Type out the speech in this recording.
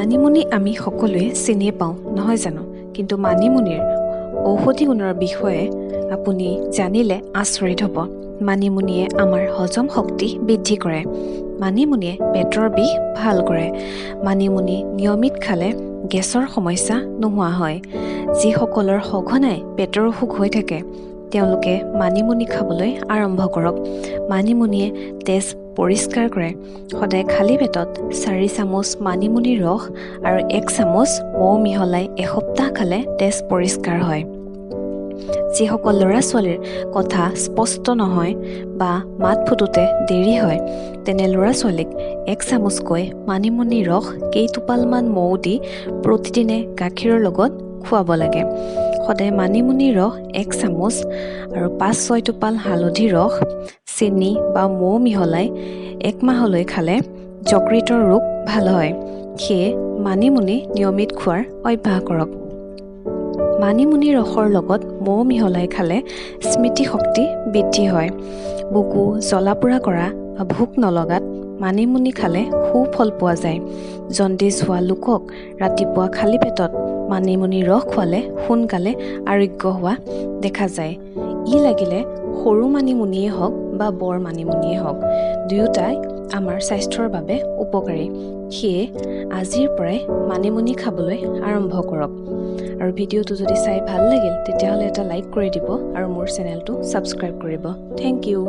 মানিমুনি আমি সকলোৱে চিনি পাওঁ নহয় জানো কিন্তু মানিমুনিৰ ঔষধি গুণৰ বিষয়ে আপুনি জানিলে আচৰিত হ'ব মানিমুনিয়ে আমাৰ হজম শক্তি বৃদ্ধি কৰে মানিমুনিয়ে পেটৰ বিষ ভাল কৰে মানিমুনি নিয়মিত খালে গেছৰ সমস্যা নোহোৱা হয় যিসকলৰ সঘনাই পেটৰ অসুখ হৈ থাকে তেওঁলোকে মানিমুনি খাবলৈ আৰম্ভ কৰক মানিমুনিয়ে তেজ পৰিষ্কাৰ কৰে সদায় খালী পেটত 4 চামুচ মানিমুনিৰ ৰস আৰু 1 চামুচ মৌ মিহলাই এসপ্তাহ খালে তেজ পৰিষ্কাৰ হয় যিসকল ল'ৰা-ছোৱালীৰ কথা স্পষ্ট নহয় বা মাত ফুটোতে দেৰি হয় তেনে ল'ৰা-ছোৱালীক 1 চামুচকৈ মানিমুনিৰ ৰস কেইটোপালমান মৌ দি প্ৰতিদিনে গাখীৰৰ লগত খুৱাব লাগে সদায় মানিমুনিৰ ৰস 1 চামুচ আৰু 5-6 টোপাল হালধিৰ ৰস চেনি বা মৌ মিহলাই 1 মাহলৈ খালে যকৃতৰ ৰোগ ভাল হয় সেয়ে মানিমুনি নিয়মিত খোৱাৰ অভ্যাস কৰক মানিমুনিৰ ৰসৰ লগত মৌ মিহলাই খালে স্মৃতি শক্তি বৃদ্ধি হয় বুকু জ্বলা-পোৰা কৰা বা ভোক নলগাত মানিমুনি খালে সুফল পোৱা যায় জণ্ডিছ হোৱা লোকক ৰাতিপুৱা খালী পেটত মানিমুনিৰ ৰস খোৱালে সোনকালে আৰোগ্য হোৱা দেখা যায় ই লাগিলে সৰু মানিমুনিয়ে হওক বা বৰ মানিমুনিয়ে হওক দুয়োটাই আমাৰ স্বাস্থ্যৰ বাবে উপকাৰী সেয়ে আজিৰ পৰাই মানিমুনি খাবলৈ আৰম্ভ কৰক আৰু ভিডিঅ'টো যদি চাই ভাল লাগিল তেতিয়াহ'লে এটা লাইক কৰি দিব আৰু মোৰ চেনেলটো ছাবস্ক্ৰাইব কৰিব থেংক ইউ